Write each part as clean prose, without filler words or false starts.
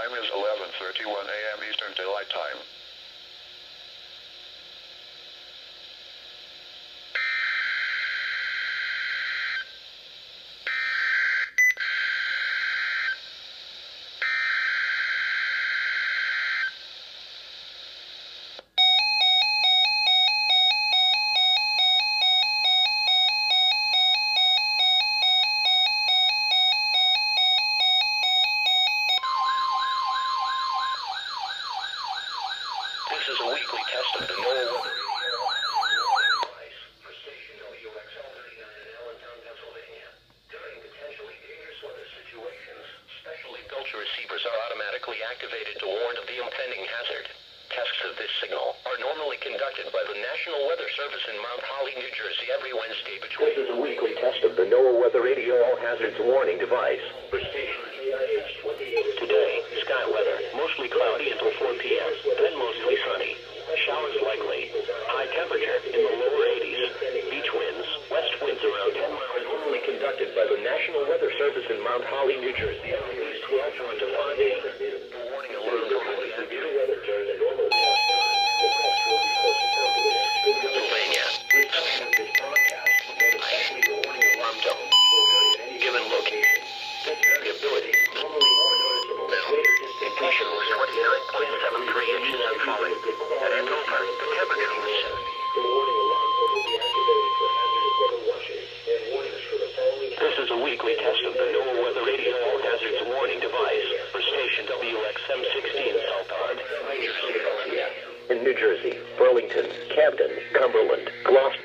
time is 11:31 a.m. Eastern Daylight Time. This is a weekly test of the NOAA weather device for station WXL39 in Allentown, Pennsylvania. During potentially dangerous weather situations, specially built receivers are automatically activated to warn of the impending hazard. Tests of this signal are normally conducted by the National Weather Service in Mount Holly, New Jersey every Wednesday between... This is a weekly test of the NOAA Weather Radio All Hazards Warning device for station KIH28. Today, sky weather, mostly cloudy until 4 p.m., then mostly sunny. Showers likely. High temperature in the lower 80s. Beach winds, west winds around 10 miles. Normally conducted by the National Weather Service in Mount Holly, New Jersey. These 12 on to 5 a.m. The warning alert will be active weather during the normal test time. The test will be posted on to the next good Pennsylvania. This time of this broadcast, and especially the warning alarm tone, will vary at any given location. This variability, normally more noticeable than greater distance. Pressure was 29.73 inches and falling. At Andover, the temperature was 70. The warning alarm tone will be activated for hazardous weather watches and warnings for the following. This is a weekly test of the NOAA Weather Radio All Hazards Warning device for station WXM60 in Southport, in New Jersey, Burlington, Camden, Cumberland, Gloucester.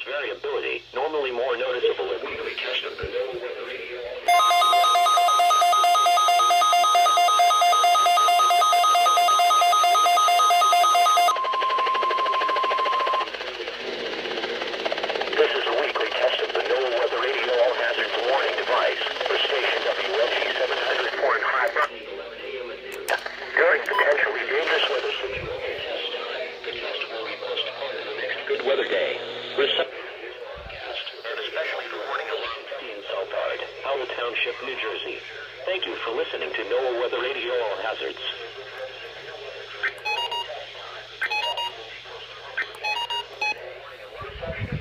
Variability, normally more noticeable at weekly test of the NOAA Weather Radio. This is a weekly test of the NOAA Weather Radio All Hazards Warning device for station WNG704 in Harbor. During potentially dangerous weather situations, the test will be postponed to the next good weather day. And especially the warning alarm in Southport, Howell Township, New Jersey. Thank you for listening to NOAA Weather Radio All Hazards.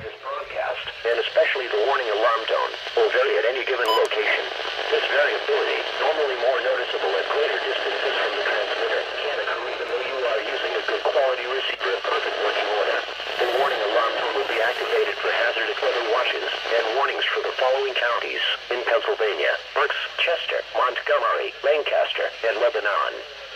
This broadcast, and especially the warning alarm tone, will vary at any given location. This variability, normally more noticeable at greater distances from the transmitter, can occur even though you are using a good quality receiver in perfect working order. The warning alarm tone will be activated for hazardous weather watches and warnings for the following counties in Pennsylvania: Berks, Chester, Montgomery, Lancaster, and Lebanon.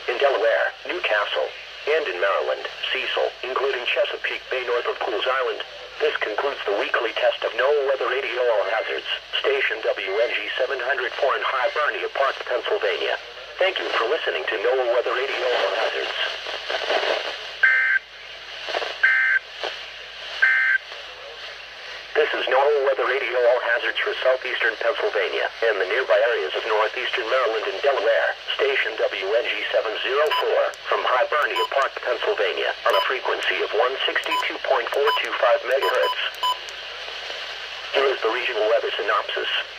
In Delaware, Newcastle, and in Maryland, Cecil, including Chesapeake Bay north of Pools Island. This concludes the weekly test of NOAA Weather Radio All Hazards, station WNG704 in Hibernia Park, Pennsylvania. Thank you for listening to NOAA Weather Radio All Hazards. This is NOAA Weather Radio All Hazards for southeastern Pennsylvania and the nearby areas of northeastern Maryland and Delaware. Station WNG704 from Hibernia Park, Pennsylvania on a frequency of 162.425 megahertz. Here is the regional weather synopsis.